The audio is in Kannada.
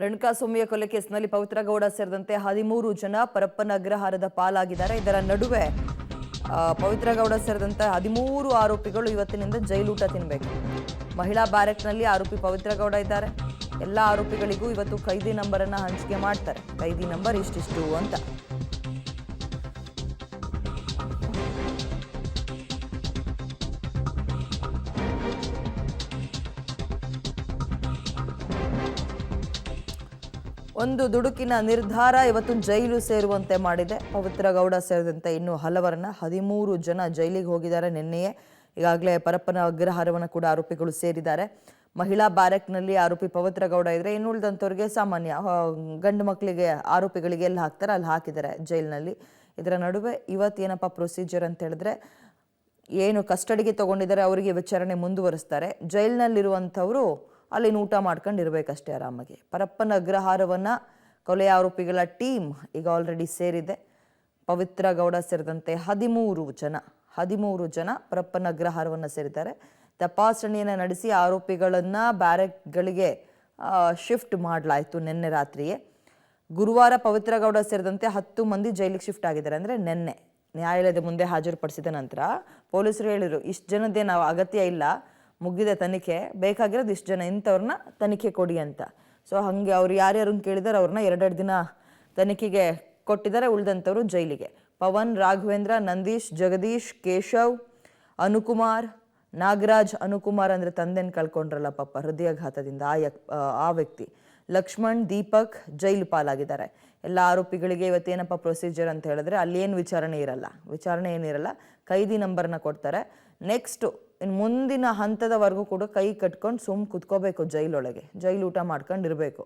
ರೇಣುಕಾಸ್ವಾಮಿಯ ಕೊಲೆ ಕೇಸ್ನಲ್ಲಿ ಪವಿತ್ರ ಗೌಡ ಸೇರಿದಂತೆ 13 ಜನ ಪರಪ್ಪನ ಅಗ್ರಹಾರದ ಪಾಲಾಗಿದ್ದಾರೆ. ಇದರ ನಡುವೆ ಪವಿತ್ರ ಗೌಡ ಸೇರಿದಂತೆ 13 ಆರೋಪಿಗಳು ಇವತ್ತಿನಿಂದ ಜೈಲೂಟ ತಿನ್ನಬೇಕು. ಮಹಿಳಾ ಬ್ಯಾರೆಕ್ನಲ್ಲಿ ಆರೋಪಿ ಪವಿತ್ರ ಗೌಡ ಇದ್ದಾರೆ. ಎಲ್ಲ ಆರೋಪಿಗಳಿಗೂ ಇವತ್ತು ಕೈದಿ ನಂಬರ್ ಅನ್ನು ಹಂಚಿಕೆ ಮಾಡ್ತಾರೆ. ಕೈದಿ ನಂಬರ್ ಇಷ್ಟಿಷ್ಟು ಅಂತ. ಒಂದು ದುಡುಕಿನ ನಿರ್ಧಾರ ಇವತ್ತು ಜೈಲು ಸೇರುವಂತೆ ಮಾಡಿದೆ. ಪವಿತ್ರ ಗೌಡ ಸೇರಿದಂತೆ ಇನ್ನು ಹಲವರನ್ನ 13 ಜನ ಜೈಲಿಗೆ ಹೋಗಿದ್ದಾರೆ ನಿನ್ನೆಯೇ. ಈಗಾಗಲೇ ಪರಪ್ಪನ ಅಗ್ರಹಾರವನ್ನು ಕೂಡ ಆರೋಪಿಗಳು ಸೇರಿದ್ದಾರೆ. ಮಹಿಳಾ ಬ್ಯಾರೆಕ್ನಲ್ಲಿ ಆರೋಪಿ ಪವಿತ್ರ ಗೌಡ ಇದ್ರೆ ಇನ್ನು ಉಳಿದಂಥವ್ರಿಗೆ ಸಾಮಾನ್ಯ ಗಂಡು ಮಕ್ಕಳಿಗೆ ಆರೋಪಿಗಳಿಗೆ ಎಲ್ಲಿ ಹಾಕ್ತಾರೆ ಅಲ್ಲಿ ಹಾಕಿದ್ದಾರೆ ಜೈಲಿನಲ್ಲಿ. ಇದರ ನಡುವೆ ಇವತ್ತೇನಪ್ಪ ಪ್ರೊಸೀಜರ್ ಅಂತ ಹೇಳಿದ್ರೆ, ಏನು ಕಸ್ಟಡಿಗೆ ತಗೊಂಡಿದ್ದಾರೆ ಅವರಿಗೆ ವಿಚಾರಣೆ ಮುಂದುವರಿಸ್ತಾರೆ. ಜೈಲಿನಲ್ಲಿರುವಂಥವರು ಅಲ್ಲಿ ಊಟ ಮಾಡ್ಕೊಂಡು ಇರಬೇಕಷ್ಟೇ ಆರಾಮಾಗಿ. ಪರಪ್ಪನ ಅಗ್ರಹಾರವನ್ನು ಕೊಲೆ ಆರೋಪಿಗಳ ಟೀಮ್ ಈಗ ಆಲ್ರೆಡಿ ಸೇರಿದೆ. ಪವಿತ್ರ ಗೌಡ ಸೇರಿದಂತೆ 13 ಜನ ಪರಪ್ಪನ ಅಗ್ರಹಾರವನ್ನು ಸೇರಿದ್ದಾರೆ. ತಪಾಸಣೆಯನ್ನು ನಡೆಸಿ ಆರೋಪಿಗಳನ್ನು ಬ್ಯಾರೆಕ್ಗಳಿಗೆ ಶಿಫ್ಟ್ ಮಾಡಲಾಯಿತು ನಿನ್ನೆ ರಾತ್ರಿಯೇ. ಗುರುವಾರ ಪವಿತ್ರ ಗೌಡ ಸೇರಿದಂತೆ 10 ಮಂದಿ ಜೈಲಿಗೆ ಶಿಫ್ಟ್ ಆಗಿದ್ದಾರೆ. ಅಂದರೆ ನಿನ್ನೆ ನ್ಯಾಯಾಲಯದ ಮುಂದೆ ಹಾಜರುಪಡಿಸಿದ ನಂತರ ಪೊಲೀಸರು ಹೇಳಿದರು, ಇಷ್ಟು ಜನದೇ ನಾವು ಅಗತ್ಯ ಇಲ್ಲ, ಮುಗಿದ ತನಿಖೆ, ಬೇಕಾಗಿರೋದು ಇಷ್ಟು ಜನ, ಇಂಥವ್ರನ್ನ ತನಿಖೆ ಕೊಡಿ ಅಂತ. ಸೊ ಹಾಗೆ ಅವ್ರು ಯಾರ್ಯಾರನ್ನು ಕೇಳಿದಾರೆ ಅವ್ರನ್ನ 2 ದಿನ ತನಿಖೆಗೆ ಕೊಟ್ಟಿದ್ದಾರೆ. ಉಳಿದಂಥವ್ರು ಜೈಲಿಗೆ. ಪವನ್, ರಾಘವೇಂದ್ರ, ನಂದೀಶ್, ಜಗದೀಶ್, ಕೇಶವ್, ಅನುಕುಮಾರ್, ನಾಗರಾಜ್. ಅನುಕುಮಾರ್ ಅಂದರೆ ತಂದೆನ ಕಳ್ಕೊಂಡ್ರಲ್ಲ ಪಾಪ ಹೃದಯಾಘಾತದಿಂದ, ಆ ವ್ಯಕ್ತಿ. ಲಕ್ಷ್ಮಣ್, ದೀಪಕ್ ಜೈಲು ಪಾಲಾಗಿದ್ದಾರೆ. ಎಲ್ಲ ಆರೋಪಿಗಳಿಗೆ ಇವತ್ತೇನಪ್ಪ ಪ್ರೊಸೀಜರ್ ಅಂತ ಹೇಳಿದ್ರೆ, ಅಲ್ಲೇನು ವಿಚಾರಣೆ ಏನಿರಲ್ಲ. ಕೈದಿ ನಂಬರ್ನ ಕೊಡ್ತಾರೆ. ನೆಕ್ಸ್ಟು ಇನ್ನು ಮುಂದಿನ ಹಂತದವರೆಗೂ ಕೂಡ ಕೈ ಕಟ್ಕೊಂಡು ಸುಮ್ಮ ಕುತ್ಕೋಬೇಕು ಜೈಲೊಳಗೆ. ಜೈಲು ಊಟ ಮಾಡ್ಕೊಂಡಿರಬೇಕು.